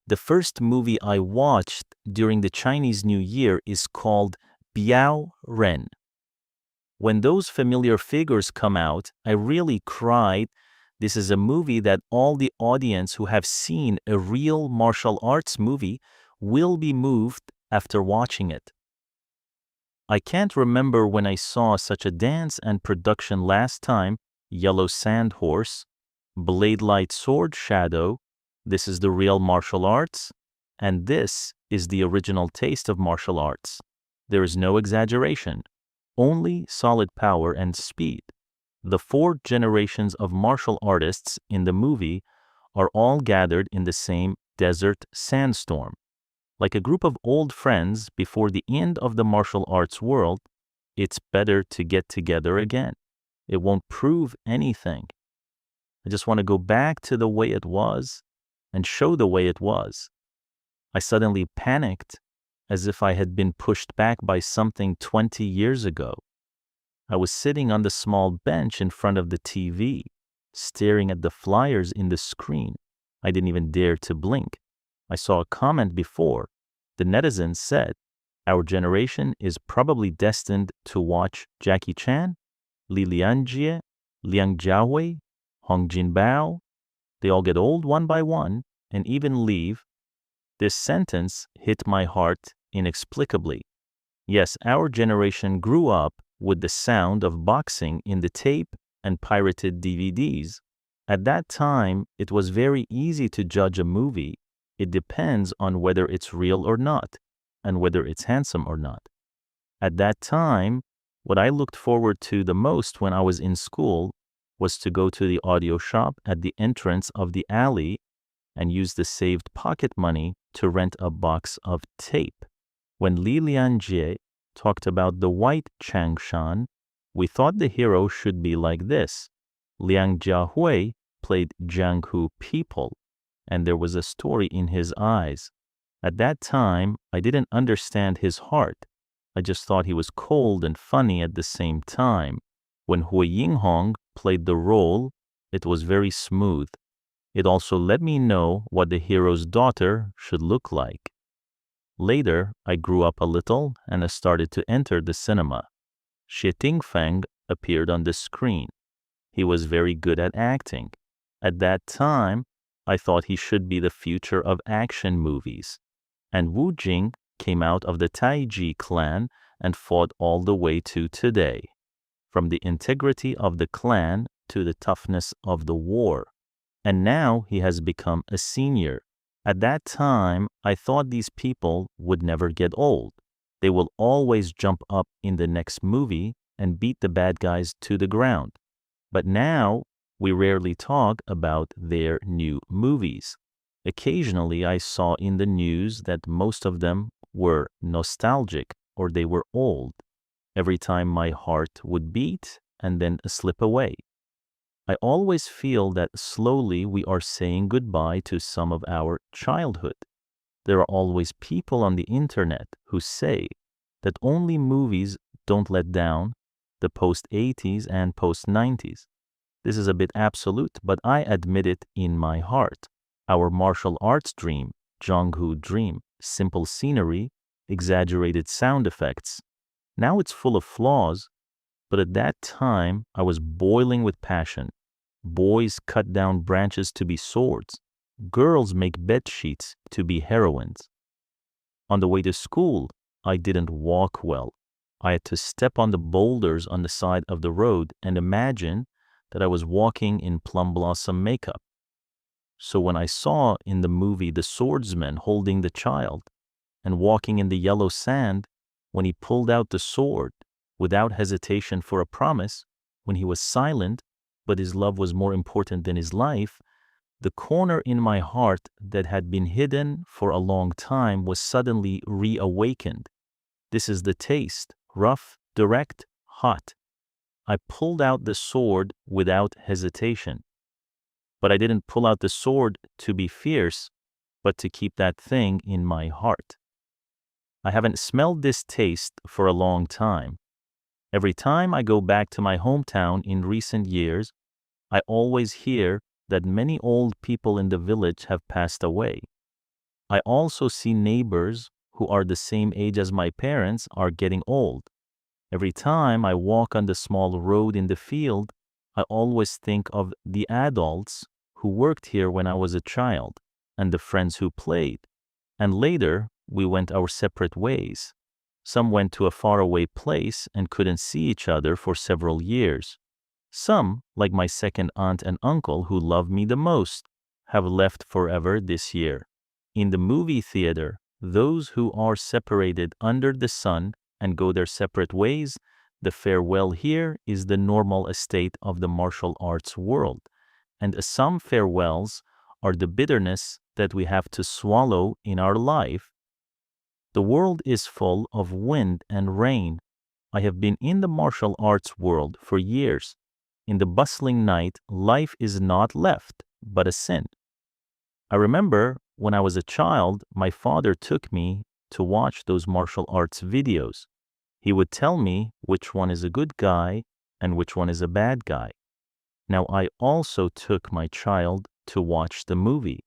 The first movie I watched during the Chinese New Year is called Biao Ren. When those familiar figures come out, I really cried. This is a movie that all the audience who have seen a real martial arts movie will be moved after watching it. I can't remember when I saw such a dance and production last time. Yellow Sand Horse, Blade Light Sword Shadow, this is the real martial arts, and this is the original taste of martial arts. There is no exaggeration, only solid power and speed. The 4 generations of martial artists in the movie are all gathered in the same desert sandstorm. Like a group of old friends before the end of the martial arts world, it's better to get together again. It won't prove anything. I just want to go back to the way it was and show the way it was. I suddenly panicked as if I had been pushed back by something 20 years ago. I was sitting on the small bench in front of the TV, staring at the flyers in the screen. I didn't even dare to blink. I saw a comment before. The netizens said, "Our generation is probably destined to watch Jackie Chan, Li Lianjie, Liang Jiahui, Hong Jinbao. They all get old one by one and even leave." This sentence hit my heart inexplicably. Yes, our generation grew up with the sound of boxing in the tape and pirated DVDs. At that time, it was very easy to judge a movie. It depends on whether it's real or not, and whether it's handsome or not. At that time, what I looked forward to the most when I was in school was to go to the audio shop at the entrance of the alley and use the saved pocket money to rent a box of tape. When Li Lianjie talked about the white Changshan, we thought the hero should be like this. Liang Jiahui played Jianghu people, and there was a story in his eyes. At that time, I didn't understand his heart. I just thought he was cold and funny at the same time. When Hui Yinghong played the role, it was very smooth. It also let me know what the hero's daughter should look like. Later, I grew up a little and I started to enter the cinema. Xie Tingfeng appeared on the screen. He was very good at acting. At that time, I thought he should be the future of action movies. And Wu Jing came out of the Taiji clan and fought all the way to today. From the integrity of the clan to the toughness of the war. And now he has become a senior. At that time, I thought these people would never get old. They will always jump up in the next movie and beat the bad guys to the ground. But now, we rarely talk about their new movies. Occasionally, I saw in the news that most of them were nostalgic or they were old. Every time my heart would beat and then slip away. I always feel that slowly we are saying goodbye to some of our childhood. There are always people on the internet who say that only movies don't let down the post-80s and post-90s. This is a bit absolute, but I admit it in my heart. Our martial arts dream, Jianghu dream, simple scenery, exaggerated sound effects. Now it's full of flaws, but at that time I was boiling with passion. Boys cut down branches to be swords. Girls make bed sheets to be heroines. On the way to school, I didn't walk well. I had to step on the boulders on the side of the road and imagine that I was walking in plum blossom makeup. So when I saw in the movie the swordsman holding the child and walking in the yellow sand, when he pulled out the sword without hesitation for a promise, when he was silent, but his love was more important than his life, the corner in my heart that had been hidden for a long time was suddenly reawakened. This is the taste, rough, direct, hot. I pulled out the sword without hesitation. But I didn't pull out the sword to be fierce, but to keep that thing in my heart. I haven't smelled this taste for a long time. Every time I go back to my hometown in recent years, I always hear that many old people in the village have passed away. I also see neighbors who are the same age as my parents are getting old. Every time I walk on the small road in the field, I always think of the adults who worked here when I was a child and the friends who played. And later, we went our separate ways. Some went to a faraway place and couldn't see each other for several years. Some, like my second aunt and uncle who love me the most, have left forever this year. In the movie theater, those who are separated under the sun and go their separate ways, the farewell here is the normal estate of the martial arts world, and some farewells are the bitterness that we have to swallow in our life. The world is full of wind and rain. I have been in the martial arts world for years. In the bustling night, life is not left, but a sin. I remember when I was a child, my father took me to watch those martial arts videos. He would tell me which one is a good guy and which one is a bad guy. Now I also took my child to watch the movie.